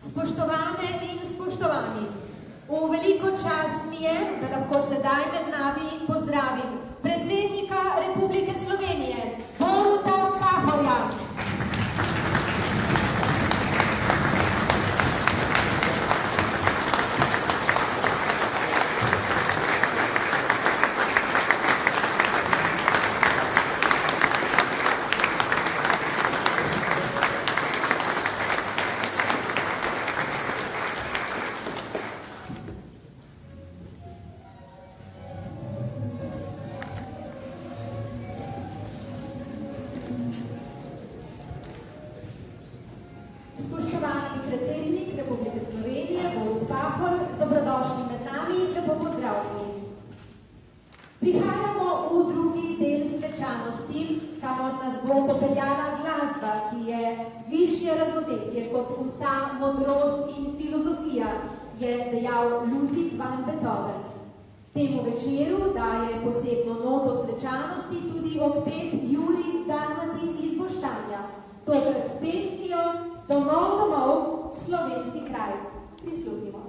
Spoštovane in spoštovani, v veliko čast mi je, da lahko sedaj med nami pozdravim predsednika Republike Slovenije, Boruta Pahorja. Spoštovani predsednik Republike Slovenije, Borut Pahor, dobrodošli med nami, lepo pozdravljeni. Prihajamo v drugi del svečanosti, kamor nas bo popeljala glasba, ki je višje razodetje kot vsa modrost in filozofija, je dejal Ludwig van Beethoven. Temu večeru daje posebno noto svečanosti tudi oktet Jurij Dalmatin iz Boštanja, tokrat s pesmijo Domov, domov, slovenski kraj. Prisluhnimo.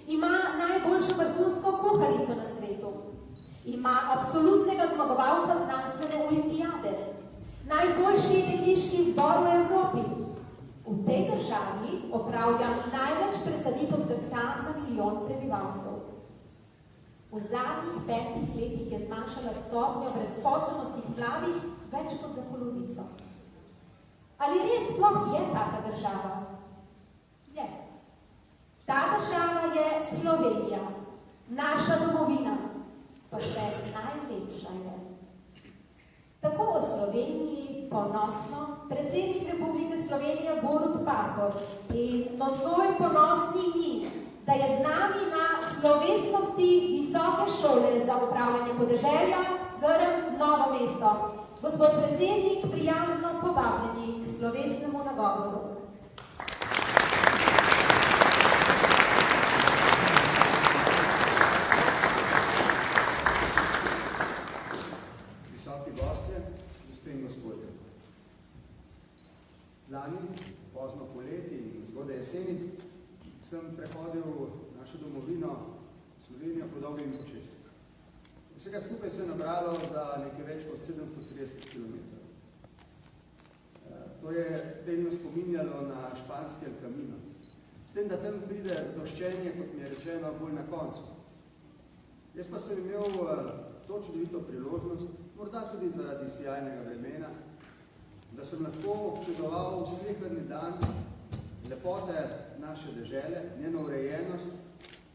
Ima najboljšo vrhunsko kuharico na svetu. Ima absolutnega zmagovalca znanstvene olimpijade. Najboljši dekliški zbor v Evropi. V tej državi opravlja največ presaditev srca na milijon prebivalcev. V V zadnjih 5 letih je zmanjšala stopnjo brezposelnosti mladih več kot za polovico. Ali res sploh je taka država? Je. Ta država je Slovenija, naša domovina, pa še najlepša je. Tako o Sloveniji ponosno predsednik Republike Slovenije Borut Pahor in nocoj ponosni mi, da je z nami na slovesnosti Visoke šole za upravljanje podeželja Grm Novo mesto. Gospod predsednik, prijazno povabljeni k slovesnemu nagovoru. Lani, pozno poleti in zgodaj jeseni, sem prehodil našo domovino Slovenijo po dolgem in počes. Vsega skupaj se je nabralo za nekaj več kot 730 km. To je delno spominjalo na španski El Camino. S tem, da tam pride doščenje, kot mi je rečeno, bolj na koncu. Jaz pa sem imel to čudovito priložnost, morda tudi zaradi sijajnega vremena, da sem lahko občudoval sleherni dan lepote naše dežele, njeno urejenost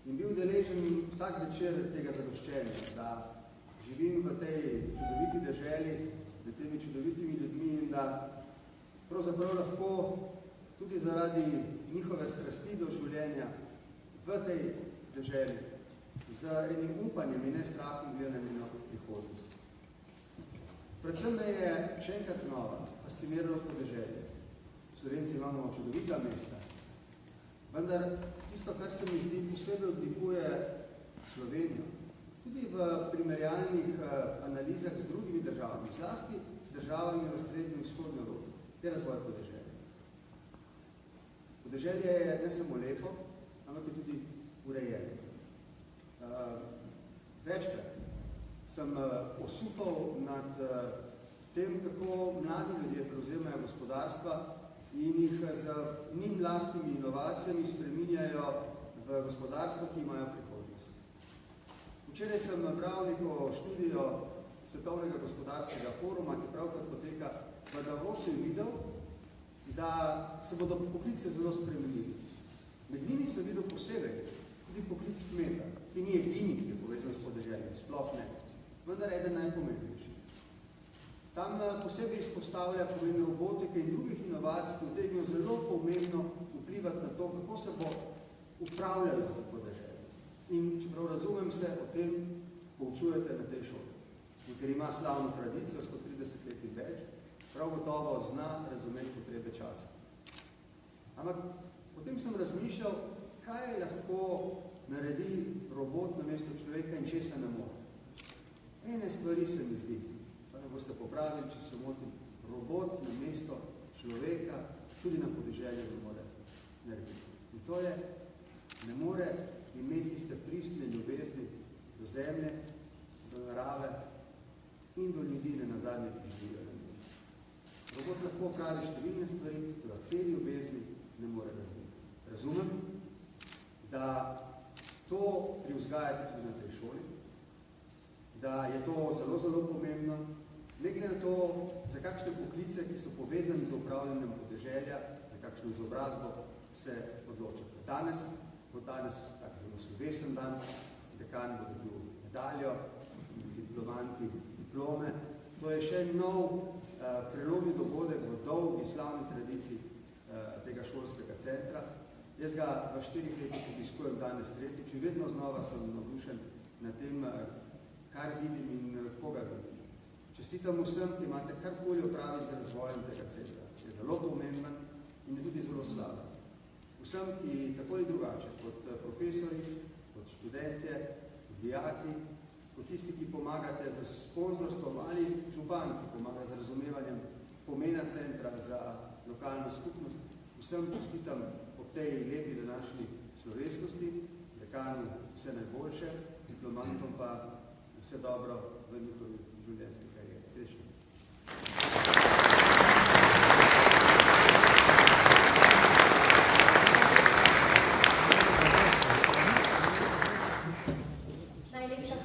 in bil deležen vsak večer tega zadoščenja, da živim v tej čudoviti deželi, med temi čudovitimi ljudmi in da pravzaprav lahko tudi zaradi njihove strasti do življenja v tej deželi z enim upanjem in ne strahom gledam na prihodnost. Predvsem me je še enkrat znova fasciniralo podeželje. Slovenci imamo čudovita mesta, vendar tisto, kar se mi zdi posebej odlikuje Slovenijo, tudi v primerjalnih analizah z drugimi državami, zlasti z državami v srednji in vzhodni Evropi, je razvoj podeželja. Podeželje je ne samo lepo, ampak je tudi urejeno. Večkrat sem osupal nad tem, kako mladi ljudje prevzemajo gospodarstva in jih z njim lastnimi inovacijami spreminjajo v gospodarstvo, ki imajo prihodnost. Včeraj sem bral neko študijo Svetovnega gospodarskega foruma, ki pravkar poteka v Davosu, in videl, da se bodo poklice zelo spremenili. Med njimi sem videl posebej tudi poklic kmeta, ki ni edini, ki je povezan s podeželjem, sploh ne, vendar eden najpomembnejši. Tam posebej izpostavlja pomen robotike in drugih inovacij, ki utegnejo zelo pomembno vplivati na to, kako se bo upravljalo za podeželje. In čeprav razumem se, o tem poučujete na tej šoli. In ker ima slavno tradicijo, 130 let in več, prav gotovo zna razumeti potrebe časa. Ampak potem sem razmišljal, kaj lahko naredi robot namesto človeka in česa ne more. Ene stvari se mi zdi, pa ne boste popravili, če se motim, robot namesto človeka tudi na podeželju ne more narediti. In to je, ne more imeti tiste pristne ljubezni do zemlje, do narave in do ljudi, ne nazadnje, ki živijo na njih. Robot lahko pravi številne stvari, da te ljubezni ne more razviti. Razumem, da to privzgajate tudi na tej šoli, da je to zelo, zelo pomembno, ne glede na to, za kakšne poklice, ki so povezani z upravljanjem podeželja, za kakšno izobrazbo se odločate. Danes tak zelo slovesen dan, dekan bo dobil medaljo, diplomanti diplome. To je še nov prelomni dogodek v dolgi slavni tradiciji tega šolskega centra. Jaz ga v 4 letih obiskujem danes tretjič in vedno znova sem navdušen na tem, kar vidim in koga vidim. Čestitam vsem, ki imate karkoli opraviti z razvojem tega centra. Je zelo pomemben in je tudi zelo slaben. Vsem, ki tako ali drugače, kot profesori, kot študentje, kot dijaki, kot tisti, ki pomagate z sponzorstvom ali župan, ki pomaga z razumevanjem pomena centra za lokalno skupnost, vsem čestitam ob tej lepi današnji slovesnosti, dekanu vse najboljše, diplomantom pa vse dobro v njihovi življenjski karieri. Srečno. Najlepša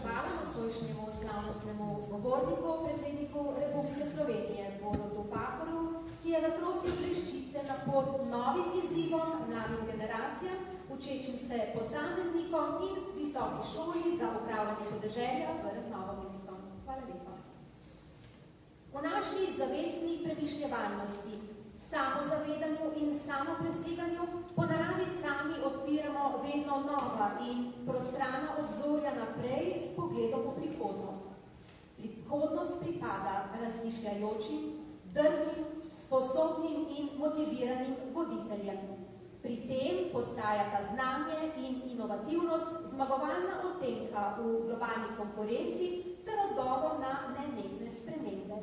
podporniku predsedniku Republike Slovenije Borutu Pahorju, ki je natrosil bleščice na pot novim izzivom, mladim generacijam, učečim se posameznikom in visoki šoli za upravljanje podeželja Grm Novo mesto. Hvala lepa. V naši zavestni premišljevalnosti, samozavedanju in samopreseganju po naravi sami odpiramo vedno nova in prostrana obzorja naprej s pogledom v prihodnost. Prihodnost pripada razmišljajočim, drznim, sposobnim in motiviranim voditeljem. Pri tem postajata znanje in inovativnost zmagovalna odtenka v globalni konkurenci ter odgovor na nenehne spremembe.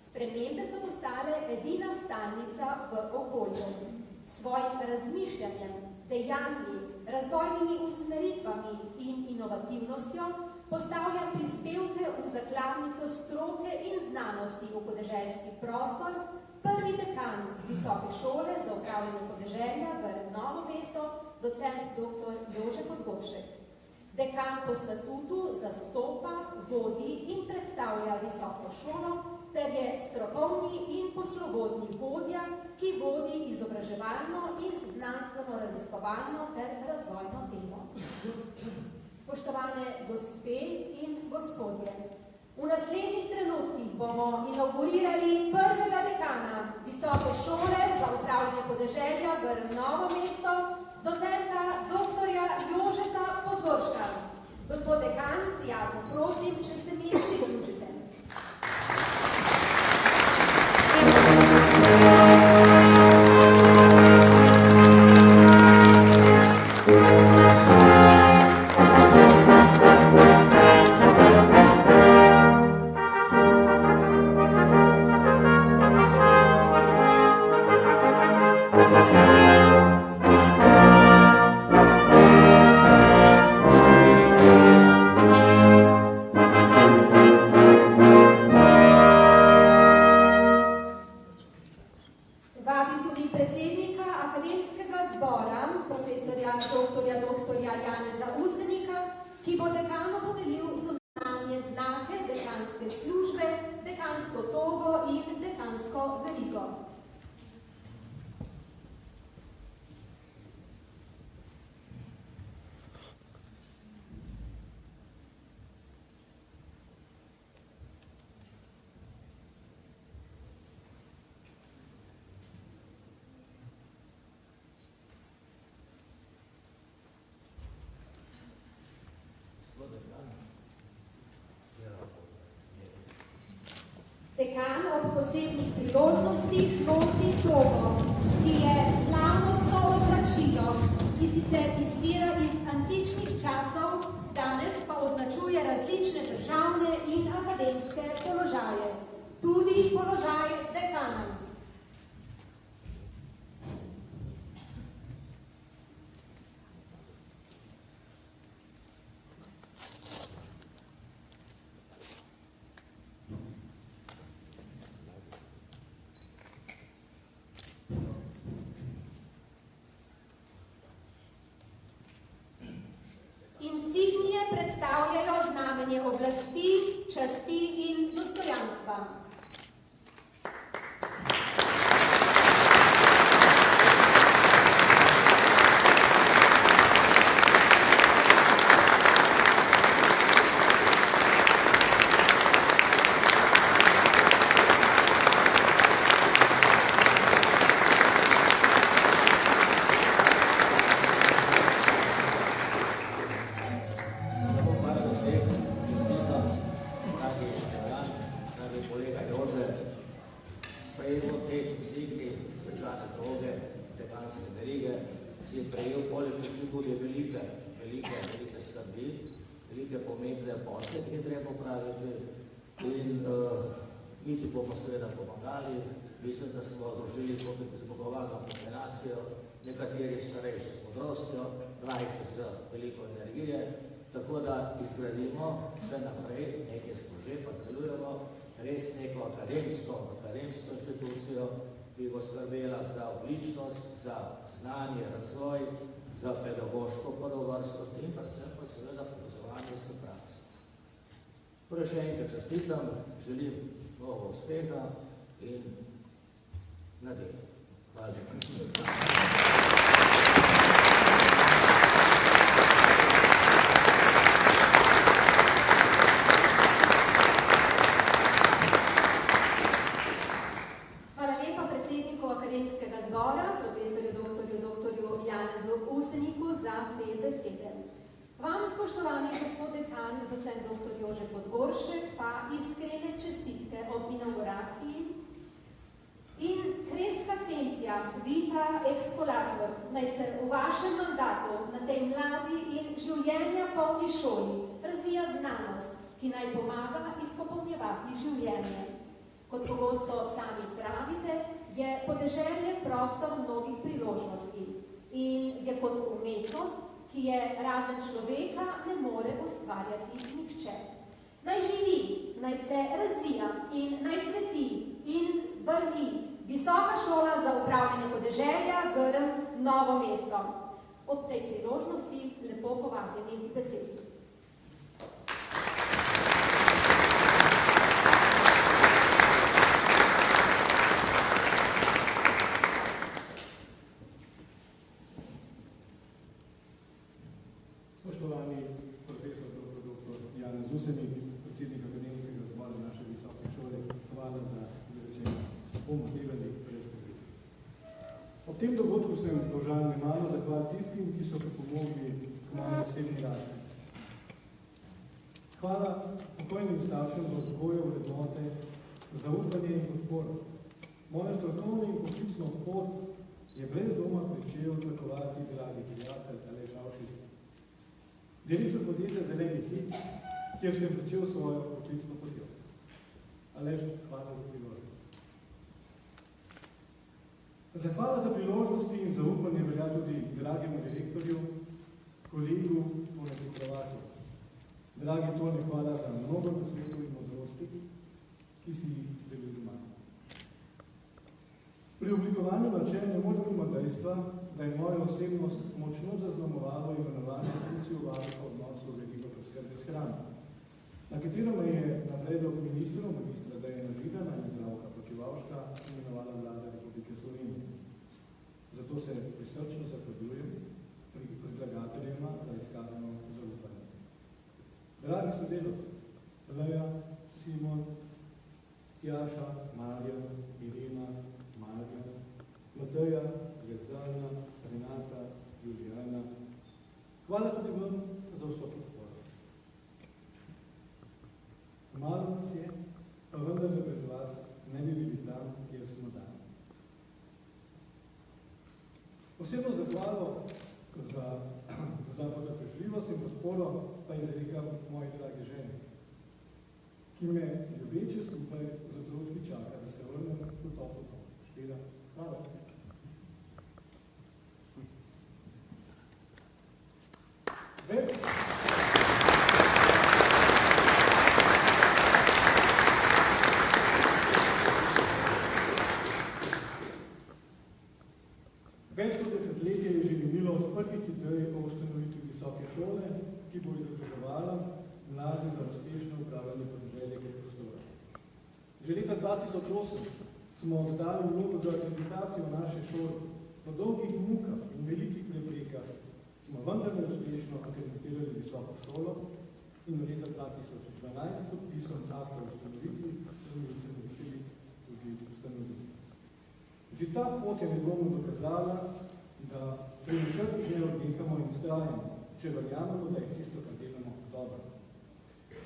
Spremembe so postale edina stalnica v okolju. Svojim razmišljanjem, dejanji, razvojnimi usmeritvami in inovativnostjo postavlja prispevke v zakladnico stroke in znanosti v podeželski prostor, prvi dekan Visoke šole za upravljanje podeželja Grm Novo mesto, docent dr. Jože Podgoršek. Dekan po statutu zastopa, vodi in predstavlja visoko šolo, ter je strokovni in poslovodni vodja, ki vodi izobraževalno in znanstveno-raziskovalno ter razvojno delo. Spoštovane gospe in gospodje, v naslednjih trenutkih bomo inaugurirali prvega dekana Visoke šole za upravljanje podeželja Grm Novo mesto, docenta dr. Jožeta Podgorška. Gospod dekan, prijazno prosim, če se mi pridružite. Dekan ob posebnih priložnostih nosi togo, ki je slavnostno oblačilo, ki sicer izvira iz antičnih časov, danes pa označuje različne državne in akademske položaje, tudi položaj dekana. Insignije predstavljajo znamenje oblasti, časti in dostojanstva. Mislim, da smo odložili tudi zmagovalno kombinacijo, nekateri starejši z modrostjo, mlajši z veliko energije, tako da izgradimo še naprej, nekaj smo že, pa delujemo, res neko akademsko inštitucijo, ki bo skrbela za odličnost, za znanje, razvoj, za pedagoško prvovrstnost in predvsem pa seveda povezovanje s prakso. Torej še enkrat čestitam, želim mnogo uspeha in na delo. Hvala lepa. Akademskega zbora, profesorju doktorju Janezu Useniku za te besede. Vam, spoštovani gospod dekan, docent dr. Jože Podgoršek, pa iskrene čestitke ob inauguraciji in kreska centija Vita Excolator naj se v vašem mandatu na tej mladi in življenja polni šoli razvija znanost, ki naj pomaga izpopolnjevati življenje. Kot pogosto sami pravite, je podeželje prostor mnogih priložnosti in je kot umetnost, ki je razen človeka ne more ustvarjati nihče. Naj živi, naj se razvija in naj cveti in vrvi Visoka šola za upravljanje podeželja Grm Novo mesto. Ob tej priložnosti lepo povabljeni k besedi. Spoštovani profesor dr. Janez Usenik, predsednik Akademskega zbora naše visoke šole, hvala za izrečene pomotljive predstavitve. Ob tem dogodku sem dolžan nemalo zahvaliti tistim, ki so pripomogli k moji osebni rasti. Hvala pokojnim staršem za vzgojo, vrednote, zaupanje in podporo. Mojo strokovno in poklicno pot je brez doma pričel tlakovati dragi prijatelj Aleš Avšič, direktor podjetja Zeleni hit, kjer sem pričel svojo poklicno potjo. Aleš, hvala za priložnost. Zahvala za priložnosti in zaupanje velja tudi dragemu direktorju, kolegu Tonegu Kravatu. Dragi Tone, hvala za mnogo nasvetov in modrosti, ki si jih delil z mano. Pri oblikovanju načel ne morem mimo dejstva, da je moja osebnost močno zaznamovalo imenovanje funkcijo varuha odnosov verigo preskrbe s hrano, na katero me je na predlog ministrov, magistra Dejana Židana in Zdravka Počivalška imenovala Vlada Republike Slovenije. Zato se prisrčno zahvaljujem predlagateljema za izkazano zaupanje. Dragi sodelavci, Leja, Simon, Jaša, Marja, Irena, Marja, Mateja, Zvezdana, Renata, Julijana. Hvala tudi vam za vso podporo. Malo nas je, pa vendar brez vas ne bi bili tam, kjer smo danes. Posebno zahvalo za potrpežljivost in podporo pa izrekam moji dragi ženi, ki me ljubeče skupaj z otročki čaka, da se vrnem v toplo dom. Špela, hvala. Več kot desetletje je že minilo od prvih idej o ustanovitvi visoke šole, ki bo izobraževala mlade za uspešno upravljanje podeželja prostora. Že leta 2008 smo oddali vlogo za akreditacijo naše šole. Po dolgih mukah in velikih preprekah smo vendarle uspešno akreditirali visoko šolo in v leta 2012 podpisom akta o ustanovitvi ustanoviteljic tudi ustanovili. Že ta pot je nedvomno dokazala, da pri načrtih ne odnehamo in vztrajamo, če verjamemo, da je tisto, kar delamo, dobro.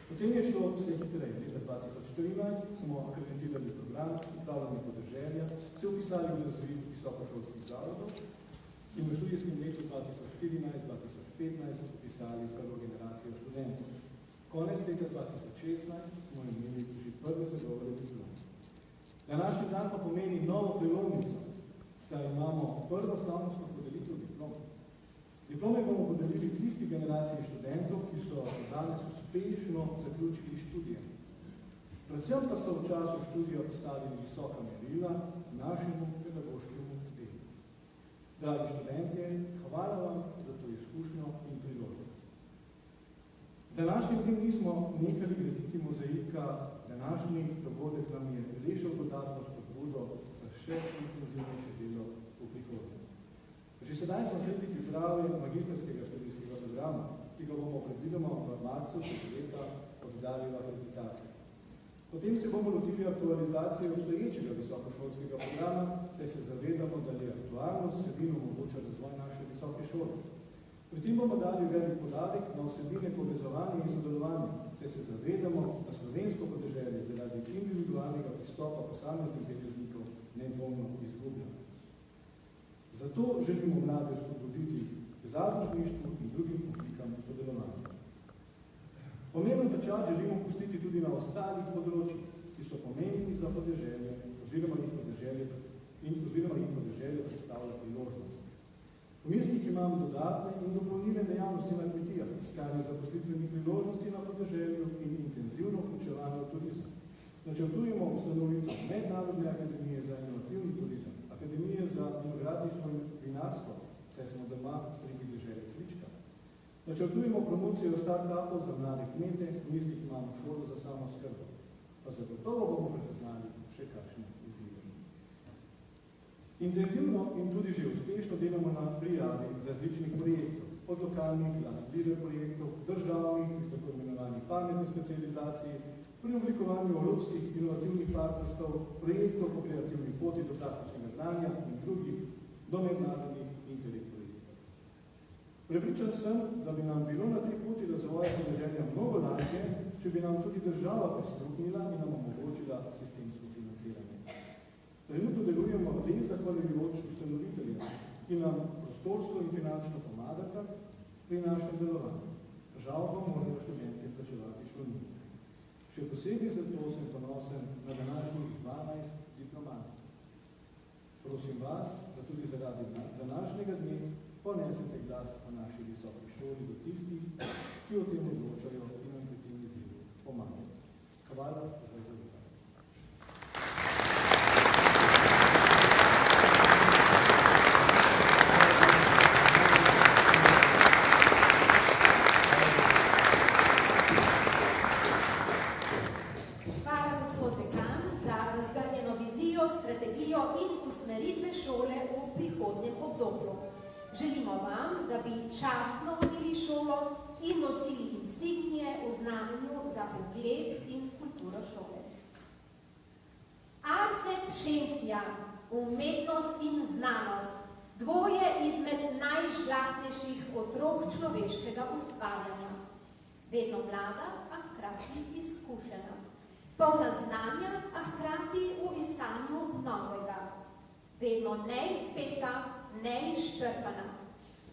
Potem je šlo vse hitreje. Leta 2014 smo akreditirali program upravljanja podeželja, se vpisali v razvid visokošolskih zavodov in v študijskem letu 2014-2015 vpisali prvo generacijo študentov. Konec leta 2016 smo imeli že prve zagovore diplome. Današnji dan pa pomeni novo prelomnico, saj imamo prvo slavnostno podelitev diplom. Diplome bomo podelili tisti generaciji študentov, ki so danes uspešno zaključili študije. Predvsem pa so v času študija postavili visoka merila našemu pedagoškemu delu. Dragi študentje, hvala vam za to izkušnjo in priložnost. današnjim dnem nismo nehali graditi mozaika, današnji dogodek nam je rešil dodatno spodbudo za še intenzivnejše delo v prihodnje. Že sedaj smo sredi priprave magistrskega študijskega programa, ki ga bomo predvidoma v marcu leta oddali v akreditacijo. Potem se bomo lotili aktualizacije obstoječega visokošolskega programa, saj se zavedamo, da le aktualnost vsebino omogoča razvoj naše visoke šole. Pri tem bomo dali velik podarek na vsebine povezovanja in sodelovanja, saj se zavedamo, da slovensko podeželje zaradi individualnega pristopa posameznih deležnikov nedvomno izgublja. Zato želimo mlade spodbuditi k zadružništvu in drugim oblikam sodelovanja. Pomemben pečat želimo pustiti tudi na ostalih področjih, ki so pomembni za podeželje oziroma jih podeželje predstavlja priložnost. V mislih imam dodatne in dopolnilne dejavnosti na kmetijah, iskanje zaposlitvenih priložnosti na podeželju in intenzivno vključevanje v turizem. Načrtujemo ustanovitev Mednarodne akademije za inovativni turizem, Akademije za vinogradništvo in vinarstvo, saj smo doma sredi dežele cvička. Načrtujemo promocijo start-upov za mlade kmete, v mislih imamo šolo za samooskrbo. Pa zagotovo bomo prepoznali še kakšne izzive. Intenzivno in tudi že uspešno delamo na prijavi različnih projektov, od lokalnih glas leader projektov, državnih, tako imenovanih pametnih specializacij, pri oblikovanju evropskih inovativnih partnerstv, projektov po kreativni poti do praktičnega znanja in drugih do mednarodnih interreg projektov. Prepričan sem, da bi nam bilo na tej poti razvoja podeželja mnogo lažje, če bi nam tudi država prisluhnila in nam omogočila sistemsko financiranje. Trenutno delujemo le zahvaljujoč ustanoviteljem, ki nam prostorsko in finančno pomagata pri našem delovanju. Žal pa morajo študentje plačevati šolnino. Še posebej zato sem ponosen na današnjih 12 diplomantov. Prosim vas, da tudi zaradi današnjega dne ponesete glas o naši visoki šoli do tistih, ki o tem odločajo in nam pri tem izzivu pomagajo. Hvala za zavedanje. Strategijo in usmeritve šole v prihodnjem obdobju. Želimo vam, da bi častno vodili šolo in nosili insignije v znamenju za ugled in kulturo šole. Ars et scientia, umetnost in znanost, dvoje izmed najžlahtnejših otrok človeškega ustvarjanja. Vedno mlada, a hkrati izkušena. Polna znanja, a hkrati v iskanju novega. Vedno neizpeta, neizčrpana.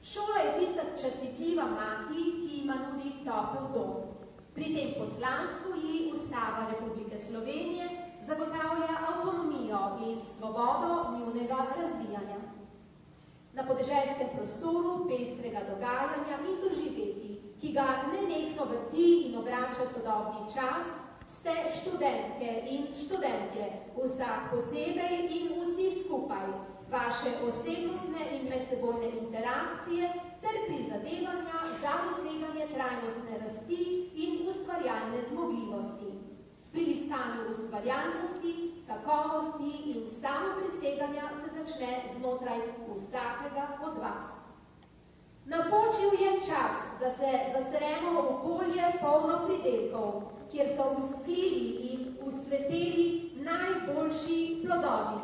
Šola je tista častitljiva mati, ki ima nudi topel dom. Pri tem poslanstvu ji Ustava Republike Slovenije zagotavlja avtonomijo in svobodo njunega razvijanja. Na podeželskem prostoru pestrega dogajanja in doživeti, ki ga nenehno vrti in obrača sodobni čas, ste študentke in študentje, vsak posebej in vsi skupaj, vaše osebnostne in medsebojne interakcije ter prizadevanja za doseganje trajnostne rasti in ustvarjalne zmogljivosti. Pri iskanju ustvarjalnosti, kakovosti in samopreseganja se začne znotraj vsakega od vas. Napočil je čas, da se zaseremo v okolje polno pridelkov, kjer so usklili in usveteli najboljši plodovi.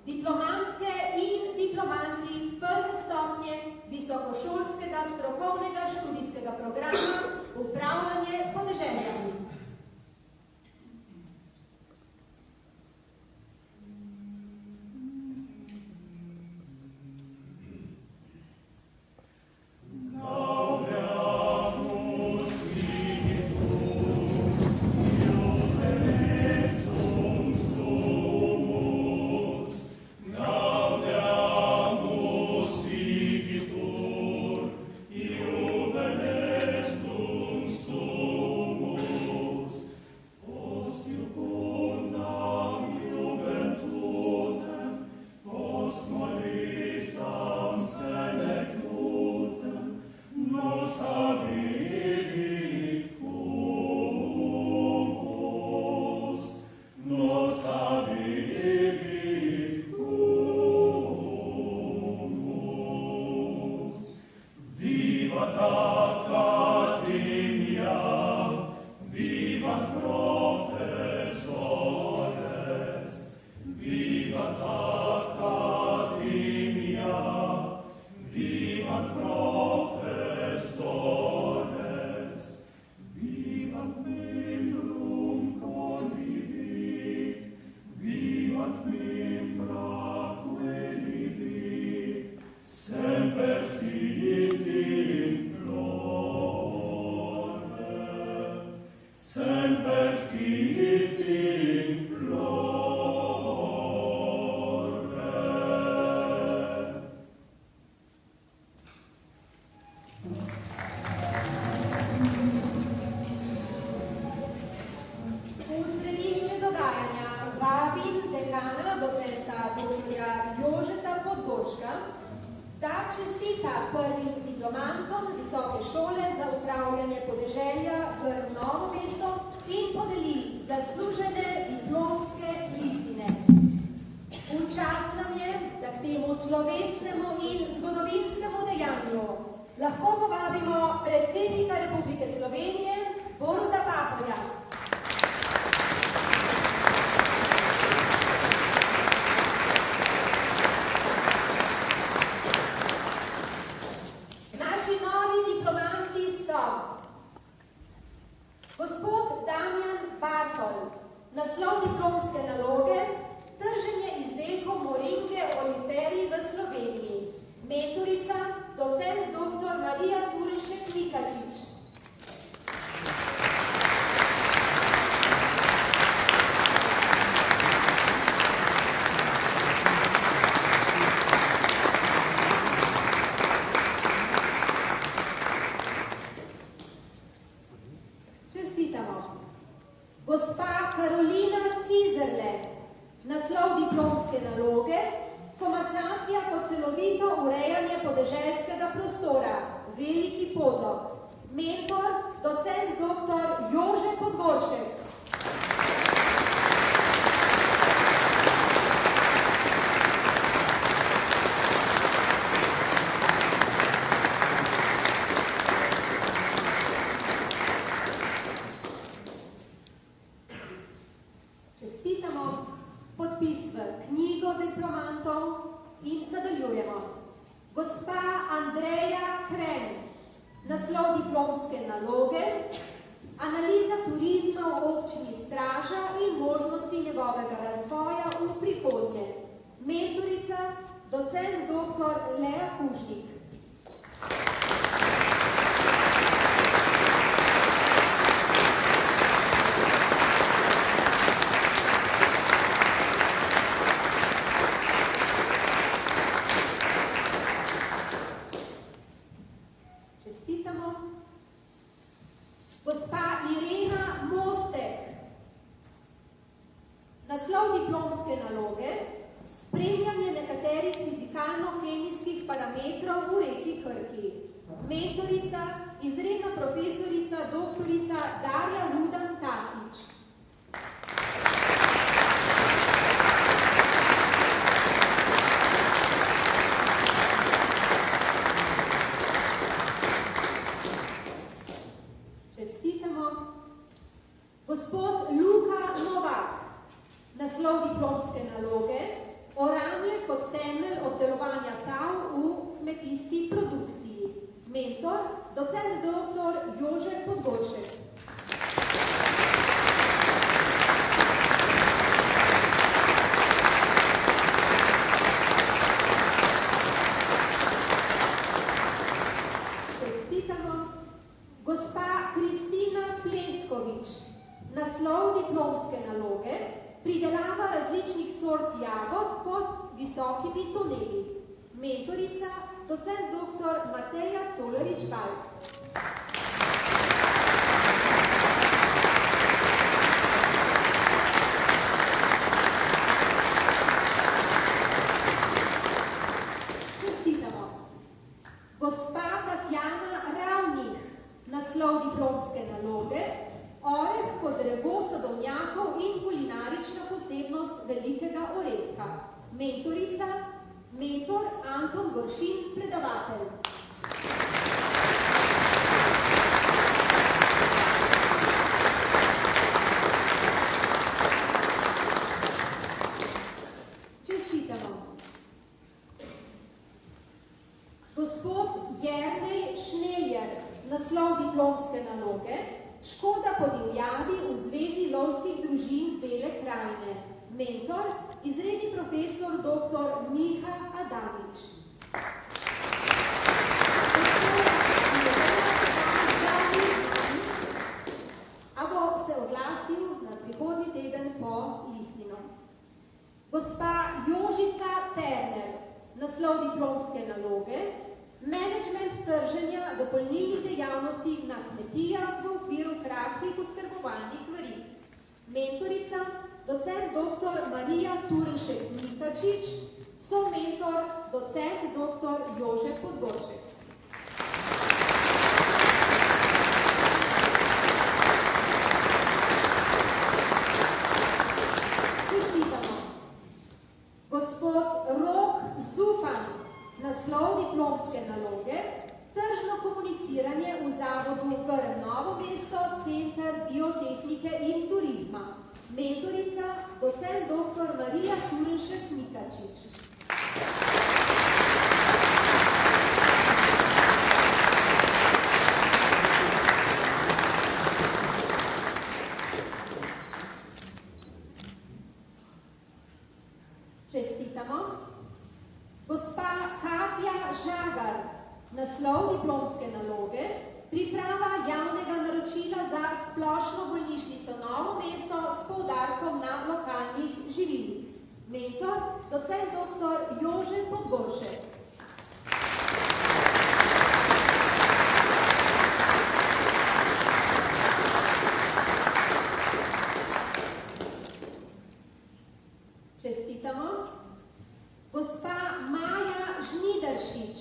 Diplomantke in diplomanti prve stopnje visokošolskega strokovnega študijskega programa Upravljanje podeželja. Thank you. in dekana, docenta dr. Jožeta Podgorška, da čestita prvim diplomantom Visoke šole za upravljanje podeželja v Novo mesto in podeli zaslužene diplomske listine. V čast nam je, da k temu slovesnemu in zgodovinskemu dejanju lahko povabimo predsednika Republike Slovenije Boruta Pahorja. Naši novi diplomanti so gospod Damjan Bartol, naslov diplomske naloge, trženje izdelkov moringe oliferi v Sloveniji. Mentorica, docent dr. Marija Turišek-Mikačič. Čestitamo. Gospa Karolina Cizerle, naslov diplomske naloge, komasacija kot celovito urejanje podeželskega prostora, Veliki Potok. Mentor, docent dr. Jože Podgoršek. Čestitamo. Podpis v knjigo diplomantov in nadaljujemo. Gospa Andreja Kren, naslov diplomske naloge, analiza turizma v občini Straža in možnosti njegovega razvoja v prihodnje. Mentorica, docent dr. Lea Kužnik. Čestitamo. Gospa Irena Mostek, naslov diplomske naloge, spremljanje nekaterih fizikalno-kemijskih parametrov v reki Krki. Mentorica, izredna profesorica doktorica Darja Rudan-Tasič. Gospod Luka Novak, naslov diplomske naloge, oranje kot temelj obdelovanja tal v kmetijski produkciji. Mentor, docent dr. Jože Podgoršek. Čestitamo. Gospa Kristina Pleskovič, naslov diplomske naloge, pridelava različnih sort jagod pod visokimi tuneli. Mentorica, docent dr. Mateja Colarič-Balc. Čestitamo. Gospa Tatjana Ravnih, naslov diplomske naloge, oreh kot drevo sadovnjakov in kulinarična posebnost Velikega Orehka. Mentorica, mentor Anton Goršin, predavatelj. Čestitamo. Gospod Jernej Šneljer, naslov diplomske naloge, škoda po divjadi v Zvezi lovskih družin Bele krajine. Mentor, izredni profesor dr. Miha Adamič. A bo se oglasil na prihodnji teden po listino. Gospa Jožica Terner, naslov diplomske naloge, menedžment trženja dopolnilnih dejavnosti na kmetijah v okviru kratkih oskrbovalnih verig. Mentorica, docent dr. Marija Turnšek-Mikačič, somentor docent dr. Jože Podgoršek. Gospod Rok Zupan, naslov diplomske naloge, tržno komuniciranje v Zavodu Grm Novo mesto, Center biotehnike in turizma. Mentorica, docent dr. Marija Turnšek-Mikačič. Čestitamo. Gospa Katja Žagar, naslov diplomske naloge, priprava javnega naročila za splošno bolnišnico Novo mesto s poudarkom na lokalnih živilih. Mentor, docent dr. Jože Podgoršek. Čestitamo. Gospa Maja Žnidaršič,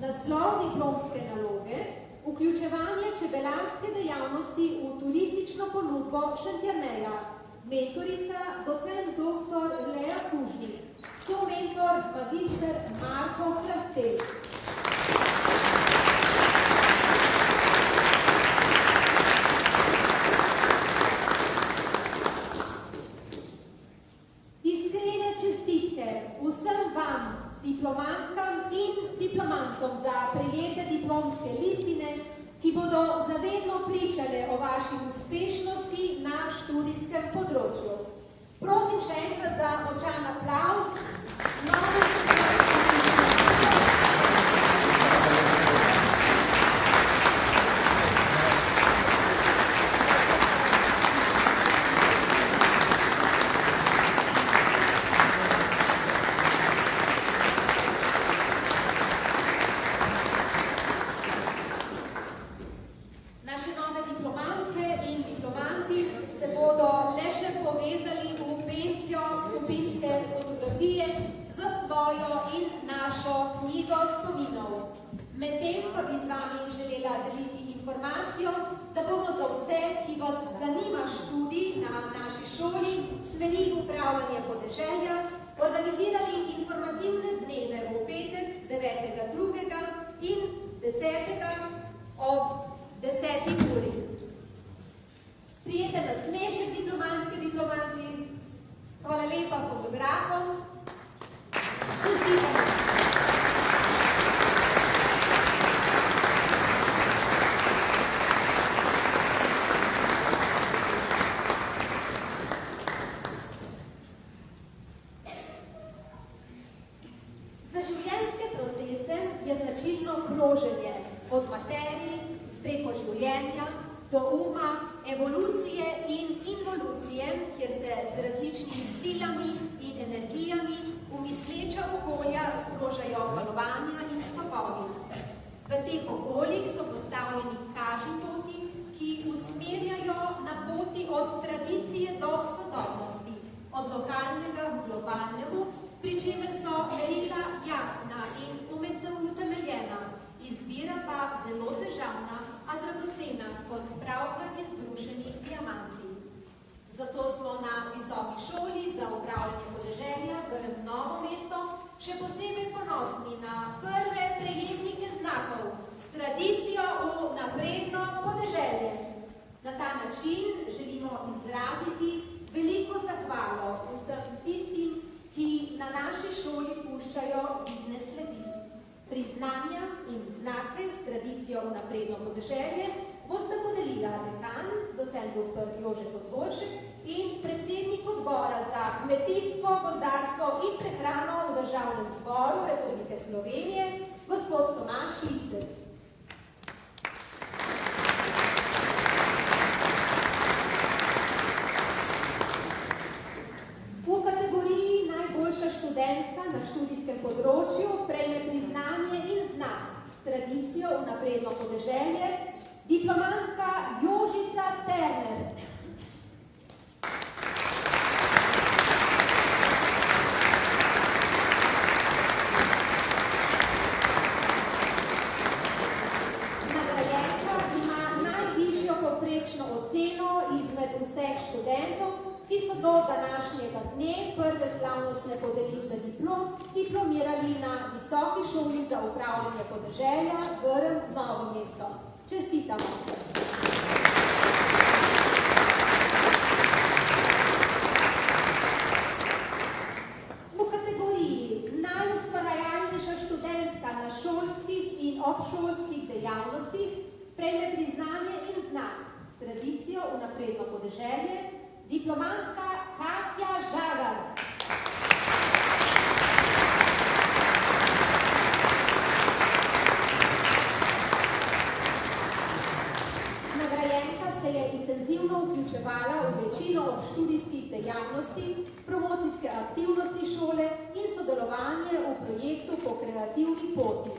naslov diplomske naloge, vključevanje čebelarske dejavnosti v turistično ponudbo Šentjerneja. Mentorica, docent dr. Lea Kužnik, somentor magister Marko Krastel. Iskrene čestitke vsem vam, diplomantkam in diplomantom za prejete diplomske listine, ki bodo zavedno pričale o vaši uspešnosti na študijskem področju. Prosim še enkrat za močan aplavz. Da bomo za vse, ki vas zanima študij na naši šoli, smeli upravljanje podeželja, organizirali informativne dneve v petek 9.2. in 10. ob 10. uri. Prijeten nasmešek diplomantke, diplomanti, hvala lepa fotografom. Od materij preko življenja do uma, evolucije in involucije, kjer se z različnimi silami in energijami v misleča okolja sprožajo valovanja in tokovi. V teh okoljih so postavljeni kažipoti, ki usmerjajo na poti od tradicije do sodobnosti, od lokalnega k globalnemu, pri čemer so merila jasna in utemeljena. Izbira pa zelo težavna, a dragocena kot pravkar izbrušeni diamanti. Zato smo na Visoki šoli za upravljanje podeželja Grm Novo mesto še posebej ponosni na prve prejemnike znakov s tradicijo v napredno podeželje. Na ta način želimo izraziti veliko zahvalo vsem tistim, ki na naši šoli puščajo vidne sledi. Priznanja in znake s tradicijo v napredno podeželje boste podelila dekan, docent dr. Jože Podgoršek in predsednik odbora za kmetijstvo, gozdarstvo in prehrano v Državnem zboru Republike Slovenije, gospod Tomaž Lisec. Študentka na študijskem področju prejme priznanje in znak s tradicijo v napredno podeželje, diplomantka Jožica Terner. ki so do današnjega dne prve slavnostne podelitve diplom diplomirali na Visoki šoli za upravljanje podeželja Grm Novo mesto. Čestitamo! V kategoriji najustvarjalnejša študentka na šolskih in obšolskih dejavnostih prejme priznanje in znak s tradicijo v napredno podeželje diplomantka Katja Žagar. Nagrajenka se je intenzivno vključevala v večino študijskih dejavnosti, promocijske aktivnosti šole in sodelovanje v projektu Po kreativni poti.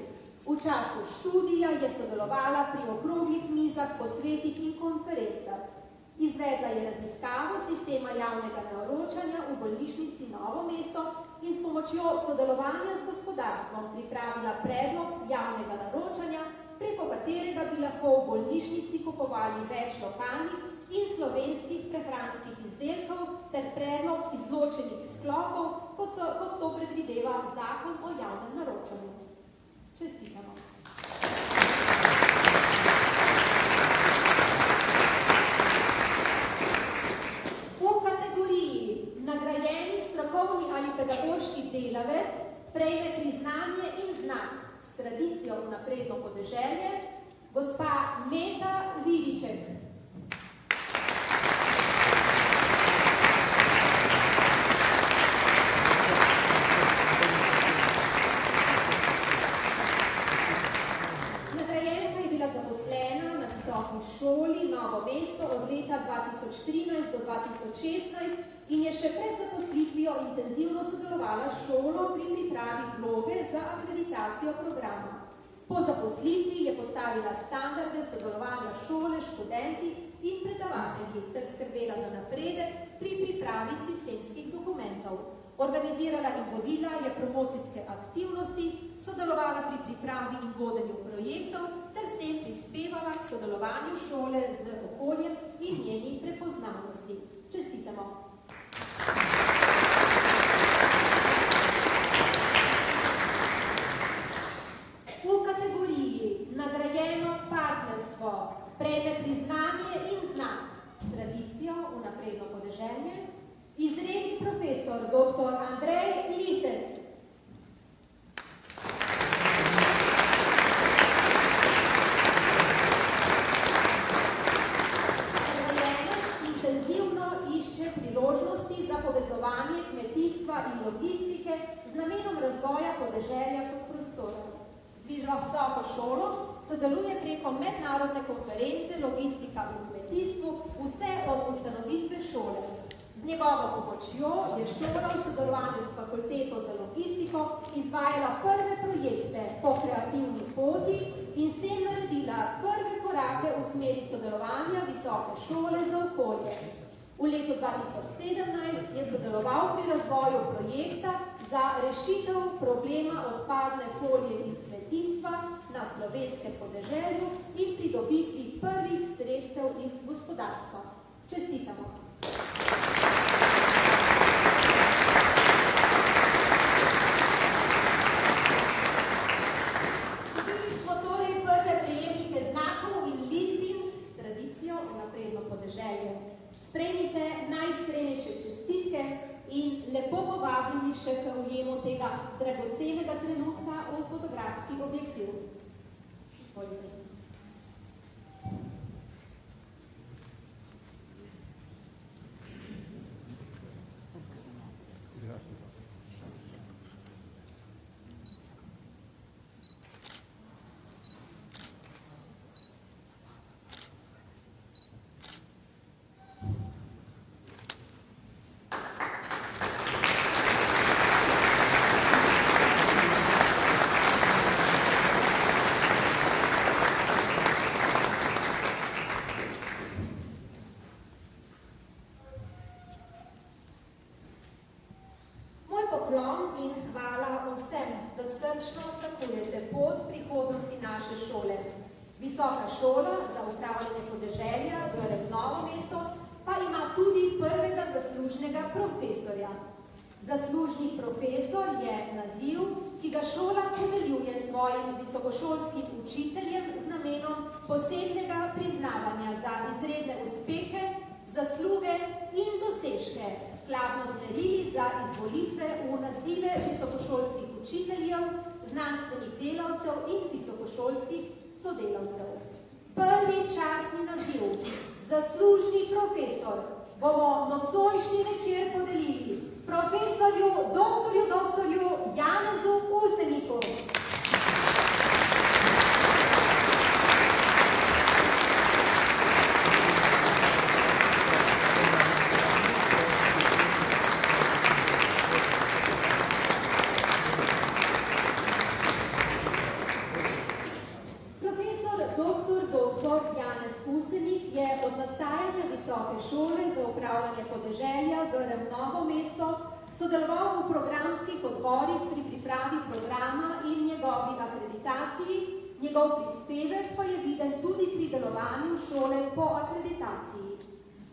V času študija je sodelovala pri okroglih mizah, posvetih in konferencah. Izvedla je raziskavo sistema javnega naročanja v bolnišnici Novo mesto in s pomočjo sodelovanja z gospodarstvom pripravila predlog javnega naročanja, preko katerega bi lahko v bolnišnici kupovali več lokalnih in slovenskih prehranskih izdelkov ter predlog izločenih sklopov, kot to predvideva Zakon o javnem naročanju. Čestitamo! V kategoriji nagrajeni strokovni ali pedagoški delavec prejme priznanje in znak s tradicijo v napredno podeželje gospa Meta Vidiček. Šoli Novo mesto od leta 2013 do 2016 in je še pred zaposlitvijo intenzivno sodelovala s šolo pri pripravi vloge za akreditacijo programa. Po zaposlitvi je postavila standarde sodelovanja šole, študenti in predavatelji ter skrbela za napredek pri pripravi sistemskih dokumentov. Organizirala in vodila je promocijske aktivnosti, sodelovala pri pripravi in vodenju projektov ter s tem prispevala k sodelovanju šole z okoljem in njeni prepoznavnosti. Čestitamo! V kategoriji nagrajeno partnerstvo prejme priznanje in znak s tradicijo v napredno podeželje izredni profesor dr. Andrej Lisec. Nagrajenec intenzivno išče priložnosti za povezovanje kmetijstva in logistike z namenom razvoja podeželja kot prostora. Z visoko šolo sodeluje preko mednarodne konference Logistika v kmetijstvu vse od ustanovitve šole. Z njegovo pomočjo je šola v sodelovanju s fakulteto za logistiko izvajala prve projekte Po kreativni poti in s tem naredila prve korake v smeri sodelovanja visoke šole za okolje. V letu 2017 je sodeloval pri razvoju projekta za rešitev problema odpadne folije iz kmetijstva na slovenskem podeželju in pridobitvi prvih sredstev iz gospodarstva. Čestitamo! Sprejmite najiskrenejše čestitke in lepo povabljeni še k ujemu tega dragocenega trenutka v fotografski objektiv. Izvolite. In hvala vsem, da srčno takujete pot prihodnosti naše šole. Visoka šola za upravljanje podeželja Grm Novo mesto pa ima tudi prvega zaslužnega Zaslužni profesor je naziv, ki ga šola podeljuje svojim visokošolskim učiteljem z namenom posebnega priznavanja za izredne uspehe, zasluge in dosežke, skladno z merili za izvolitve v nazive visokošolskih učiteljev, znanstvenih delavcev in visokošolskih sodelavcev. Prvi častni naziv, zaslužni profesor, bomo nocojšnji večer podelili profesorju, doktorju Janezu Useniku. Od nastajanja Visoke šole za upravljanje podeželja Grm Novo mesto sodeloval v programskih odborih pri pripravi programa in njegovi akreditaciji, njegov prispevek pa je viden tudi pri delovanju šole po akreditaciji.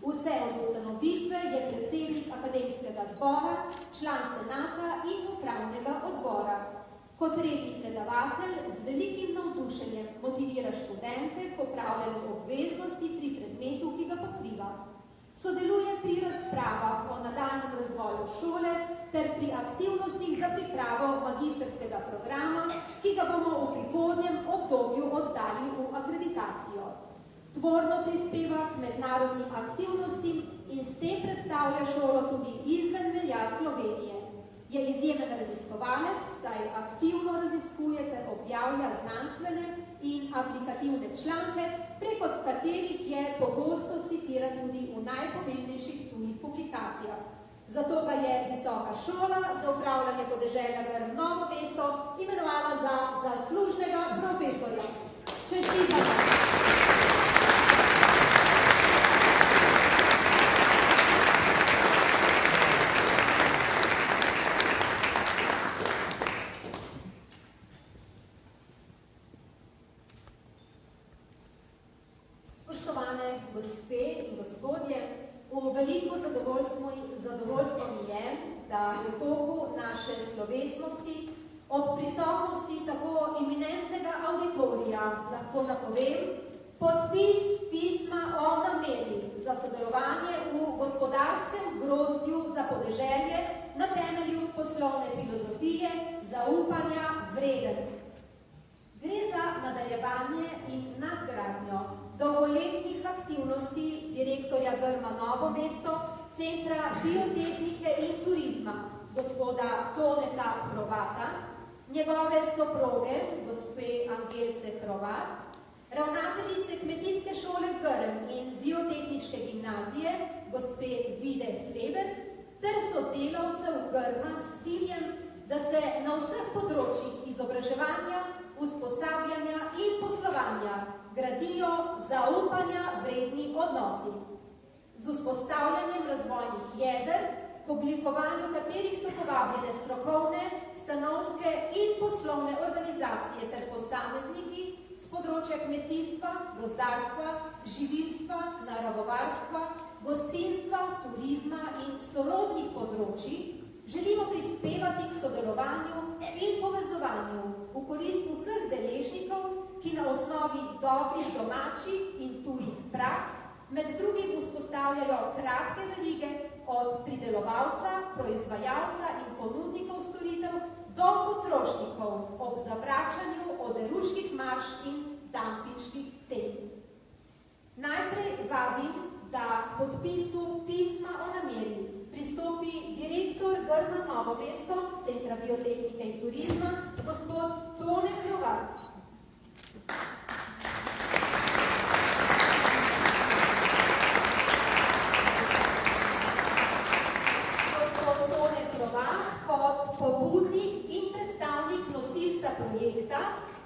Vse od ustanovitve je predsednik akademskega zbora, član senata in upravnega odbora. Kot redni predavatelj z velikim navdušenjem motivira študente k opravljanju obveznosti pri predmetu, ki ga pokriva. Sodeluje pri razpravah o nadaljnjem razvoju šole ter pri aktivnostih za pripravo magistrskega programa, ki ga bomo v prihodnjem obdobju oddali v akreditacijo. Tvorno prispeva k mednarodnim aktivnostim in s tem predstavlja šolo tudi izven meja Slovenije. Je izjemen raziskovalec, saj aktivno raziskuje ter objavlja znanstvene in aplikativne članke, preko katerih je pogosto citiran tudi v najpomembnejših tujih publikacijah. Zato ga je Visoka šola za upravljanje podeželja Grm Novo mesto imenovala za zaslužnega profesorja. Čestitamo! Gospe in gospodje, v veliko zadovoljstvo mi je, da v toku naše slovesnosti ob prisotnosti tako eminentnega auditorija lahko napovem podpis pisma o nameri za sodelovanje v gospodarskem grozdju za podeželje na temelju poslovne filozofije zaupanja vreden. Gre za nadaljevanje in nadgradnjo dolgoletnih aktivnosti direktorja Grma Novo mesto, Centra biotehnike in turizma, gospoda Toneta Hrovata, njegove soproge, gospe Angelce Hrovat, ravnateljice Kmetijske šole Grm in biotehniške gimnazije, gospe Vide Hlebec, ter sodelavcev Grma s ciljem, da se na vseh področjih izobraževanja, usposabljanja in poslovanja gradijo zaupanja vredni odnosi. Z vzpostavljanjem razvojnih jeder, k oblikovanju katerih so povabljene strokovne, stanovske in poslovne organizacije ter posamezniki z področja kmetijstva, gozdarstva, živilstva, naravovarstva, gostinstva, turizma in sorodnih področij, želimo prispevati k sodelovanju in povezovanju v korist vseh deležnikov, ki na osnovi dobrih domačih in tujih praks med drugim vzpostavljajo kratke verige od pridelovalca, proizvajalca in ponudnikov storitev do potrošnikov ob zavračanju oderuških marž in dampinških cen. Najprej vabim, da k podpisu pisma o nameri pristopi direktor Grma Novo mesto, Centra biotehnike in turizma, gospod Tone Hrovat. Gospod Tone Hrovat kot pobudnik in predstavnik nosilca projekta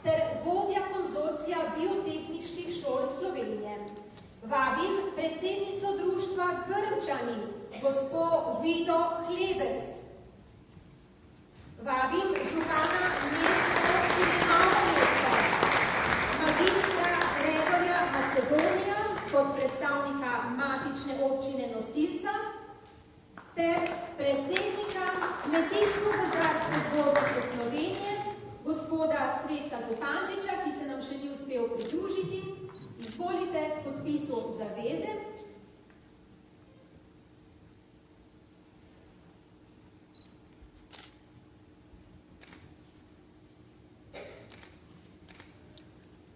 ter vodja konzorcija biotehniških šol Slovenije. Vabim predsednico društva Grmčani, gospo Vido Hlebec. Vabim župana mestne občine Novo mesto, magistra Gregorja Macedonija kot predstavnika matične občine nosilca ter predsednika Kmetijsko-gozdarske zbornice Slovenije, gospoda Cvetka Zupančiča, ki se nam še ni uspel pridružiti. Izvolite podpisu zaveze.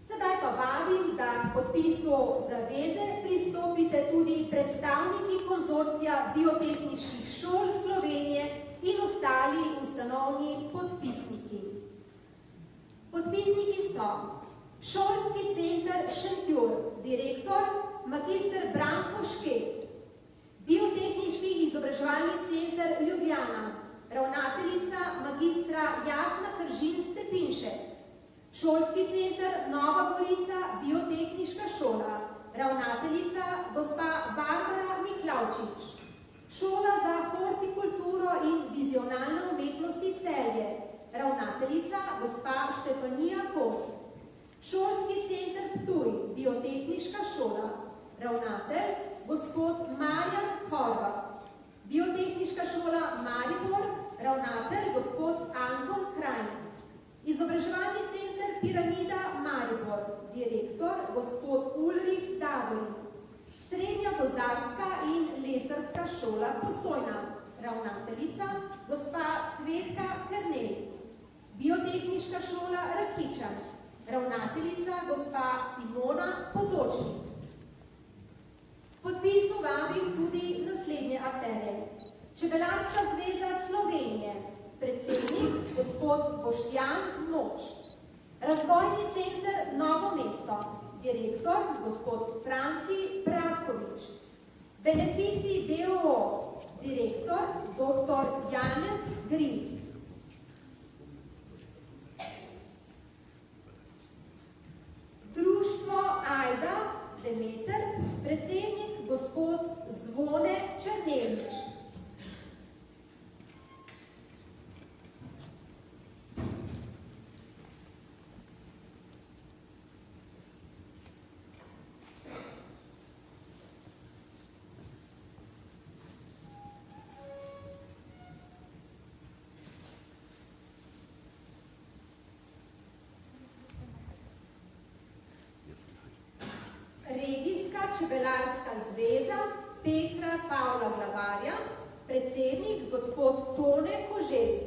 Sedaj pa vabim, da k podpisu zaveze pristopite tudi predstavniki konzorcija biotehniških šol Slovenije in ostali ustanovni podpisniki. Podpisniki so Šolski center Šentjur, direktor magister Branko Šket, Biotehniški izobraževalni center Ljubljana, ravnateljica magistra Jasna Kržin Stepinšek, Šolski center Nova Gorica, biotehniška šola, ravnateljica gospa Barbara Miklavčič, Šola za hortikulturo in vizionalne umetnosti Celje, ravnateljica gospa Štefanija Kos, Šolski center Ptuj, biotehniška šola, ravnatelj gospod Marjan Horvat, Biotehniška šola Maribor, ravnatelj gospod Anton Krajnc, Izobraževalni center Piramida Maribor, direktor gospod Ulrich Davorin, Srednja gozdarska in lesarska šola Postojna, ravnateljica gospa Cvetka Kernel, Biotehniška šola Rakičan, ravnateljica gospa Simona Potočnik. Podpisu vabim tudi naslednje akterje. Čebelarska zveza Slovenije, predsednik gospod Boštjan Moč, Razvojni center Novo mesto, direktor gospod Franci Bratkovič, Benefici DOO, direktor dr. Janez Grin, Društvo Ajda Demeter, predsednik gospod Zvone Černelič, Regijska čebelarska zveza Petra Pavla Glavarja, predsednik gospod Tone Koželj.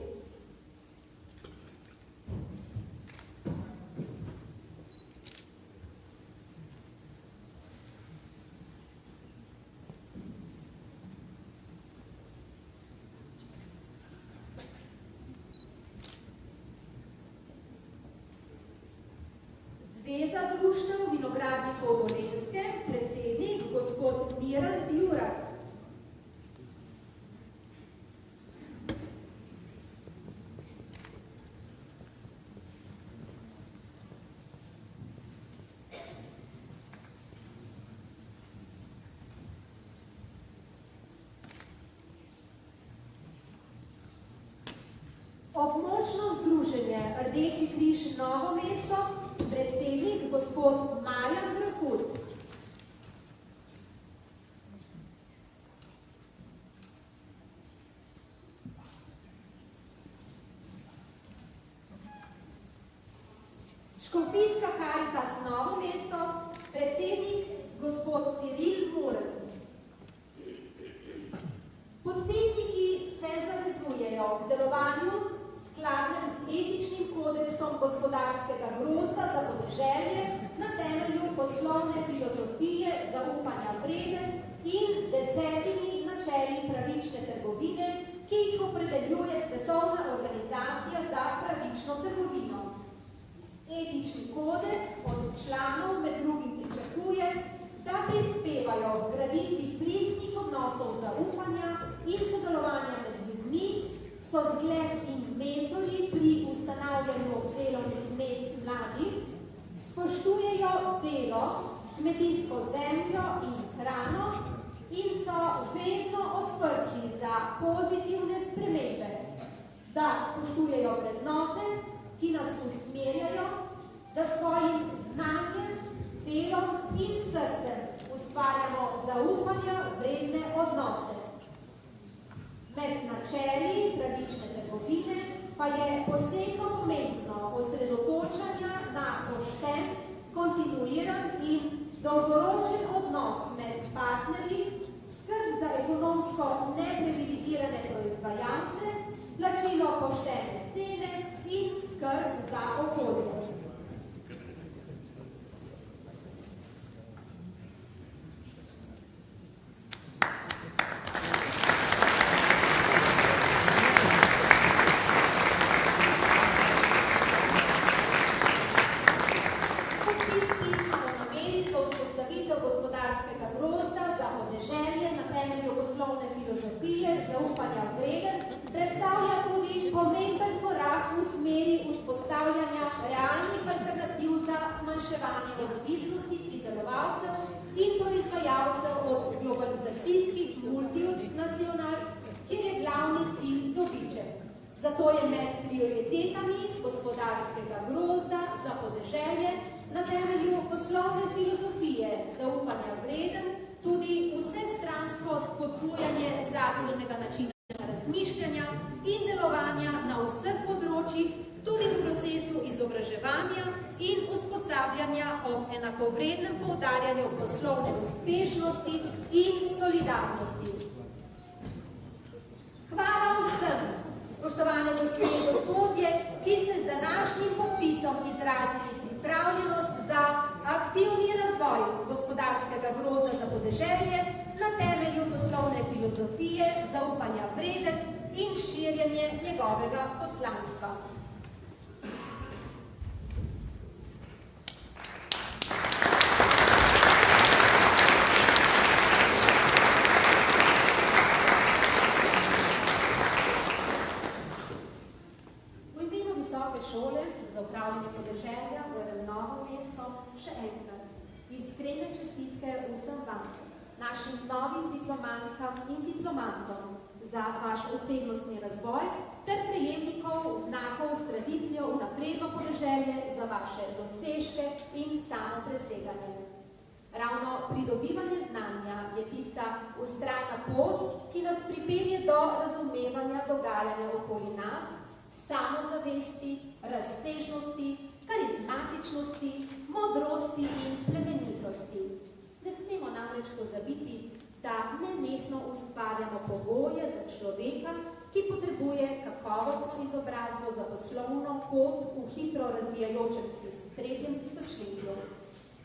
Zveza društev vinogradnikov Dolenjske, predsednik gospod Miran Jurak. Območno združenje Rdeči križ Novo mesto, predsednik gospod Marjan Grahut. Škofijska Karitas Novo mesto, predsednik gospod Ciril Muren. Podpisniki se zavezujejo k delovanju skladnem z etičnim kodeksom gospodarskega grozda za podeželje na temelju poslovne filozofije zaupanja vreden in 10 načeli pravične trgovine, ki jih opredeljuje Svetovna organizacija za pravično trgovino. Etični kodeks od članov med drugim pričakuje, da prispevajo k graditvi pristnih odnosov zaupanja in sodelovanja med ljudmi, so zgled in mentori pri ustanavljanju delovnih mest mladih, spoštujejo delo, kmetijsko zemljo in hrano in so vedno odprti za pozitivne spremembe, da spoštujejo vrednote, ki nas usmerjajo, da svojim znanjem, delom in srcem ustvarjamo zaupanja vredne odnose. Med načeli pravične trgovine pa je posebno pomembno osredotočanje na pošten, kontinuiran in dolgoročen odnos med partnerji, skrb za ekonomsko neprivilegirane proizvajalce, plačilo poštene cene in skrb za okolje. Odvisnosti pridelovalcev in proizvajalcev od globalizacijskih multinacionalk, kjer je glavni cilj dobiček. Zato je med prioritetami gospodarskega grozda za podeželje na temelju poslovne filozofije zaupanja vreden tudi vsestransko spodbujanje zadružnega načina razmišljanja in delovanja na vseh področjih, tudi v procesu izobraževanja in usposabljanja ob enakovrednem poudarjanju poslovne uspešnosti in solidarnosti. Hvala vsem, spoštovane gospe in gospodje, ki ste z današnjim podpisom izrazili pripravljenost za aktivni razvoj gospodarskega grozda za podeželje na temelju poslovne filozofije zaupanja vreden in širjenje njegovega poslanstva. Podeželja v Novo mesto še enkrat iskrene čestitke vsem vam, našim novim diplomantkam in diplomantom za vaš osebnostni razvoj ter prejemnikov znakov s tradicijo v napredno podeželje za vaše dosežke in samopreseganje. Ravno pridobivanje znanja je tista vztrajna pot, ki nas pripelje do razumevanja dogajanja okoli nas, samozavesti, razsežnosti, karizmatičnosti, modrosti in plemenitosti. Ne smemo namreč pozabiti, da nenehno ustvarjamo pogoje za človeka, ki potrebuje kakovostno izobrazbo za poslovno pot v hitro razvijajočem se tretjem tisočletju.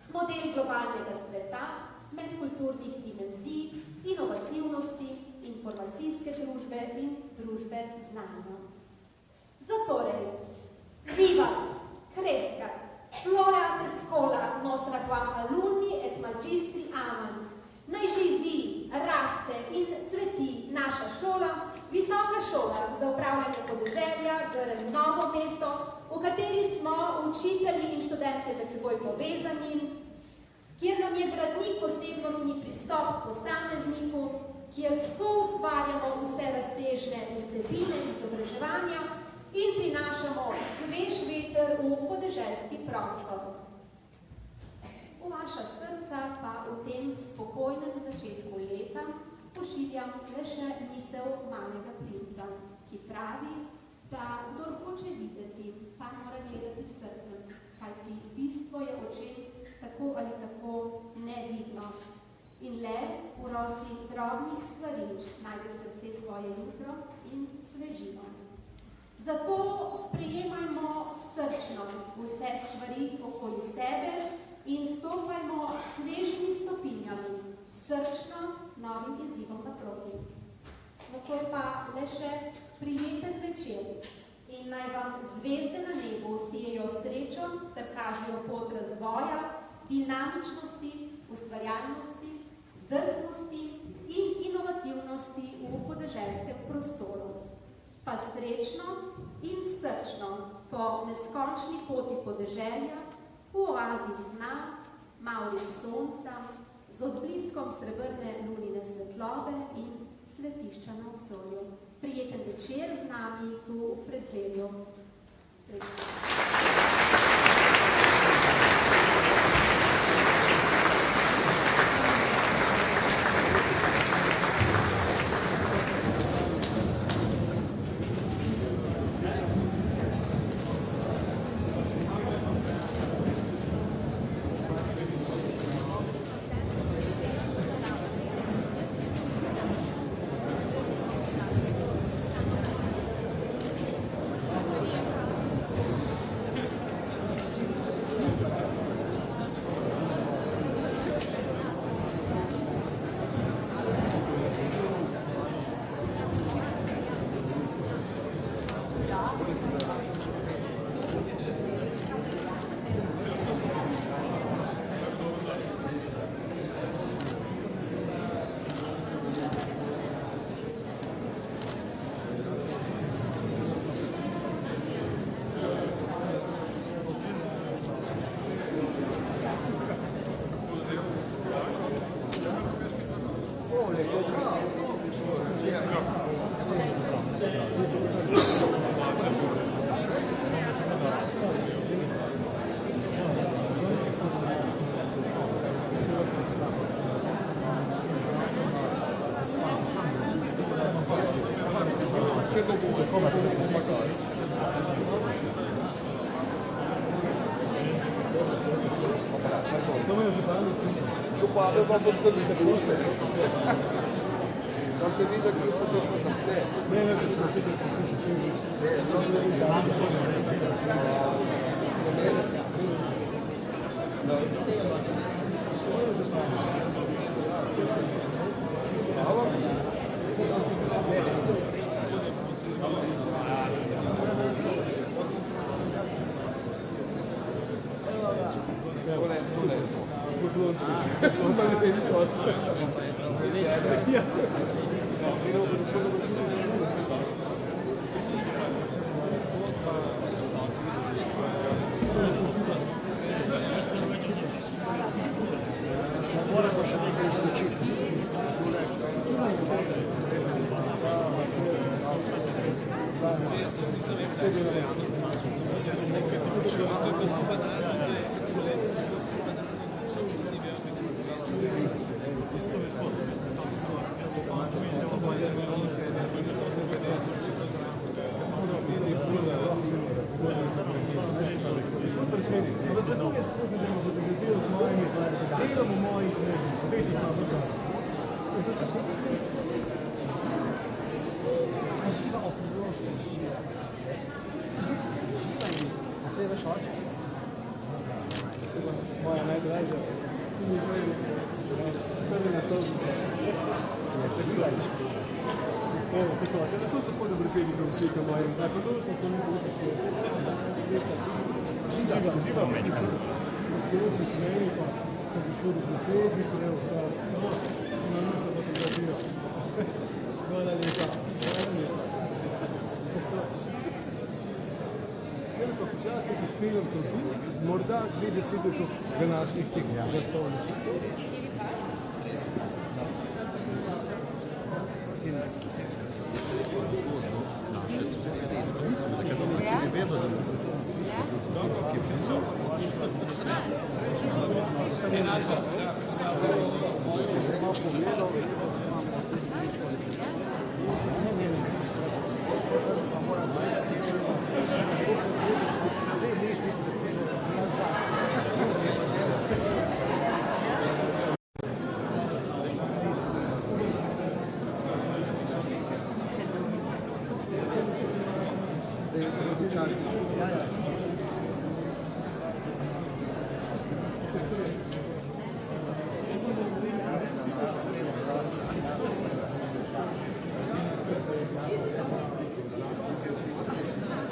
Smo del globalnega sveta, medkulturnih dimenzij, inovativnosti, informacijske družbe in družbe znanja. Zatorej, vivat, crescat, floreate scola nostra quam alumni et magistri amant. Naj živi, raste in cveti naša šola, visoka šola za upravljanje podeželja, GRM Novo mesto, v kateri smo učitelji in študente med seboj povezani, kjer nam je gradnik posebnostni pristop k posamezniku, kjer soustvarjamo vse razsežne vsebine izobraževanja in prinašamo svež veter v podeželski prostor. V vaša srca pa v tem spokojnem začetku leta pošiljam le še misel malega princa, ki pravi, da kdor hoče videti, ta mora gledati srcem, kajti bistvo je očem tako ali tako nevidno. In le v rosi drobnih stvari najde srce svoje jutro in svežino. Zato sprejemajmo srčno vse stvari okoli sebe in stopajmo svežimi stopinjami, srčno novim izzivom naproti. Nocoj pa le še prijeten večer in naj vam zvezde na nebu sijejo srečo ter kažejo pot razvoja, dinamičnosti, ustvarjalnosti, drznosti in inovativnosti v podeželskem prostoru. Pa srečno in srčno po neskončni poti podeželja, v oazi sna, mavric sonca, z odbliskom srebrne lunine svetlobe in svetišča na obzorju. Prijeten večer z nami tu v preddverju. Srečno. Šupa, pa poskrbi za družbe. Tam te vidi, ki so to zahteve. Ne, moja najdražja. Evo, kako vas je na to gospodinu predsednikom slika mojim? Pa to smo to nismo vse. Živa mečka. Določnih meni pa gospodu predsedniku, evo, sad. Na mislo fotografijo. Hvala lepa. Hvala lepa. Jaz pa počasno se speljem to tu, morda 20 današnjih teh glasovnih. Naše sosede izpisali, da kada domači ne vedo, da dobro, ki je pisal. Ja, ja.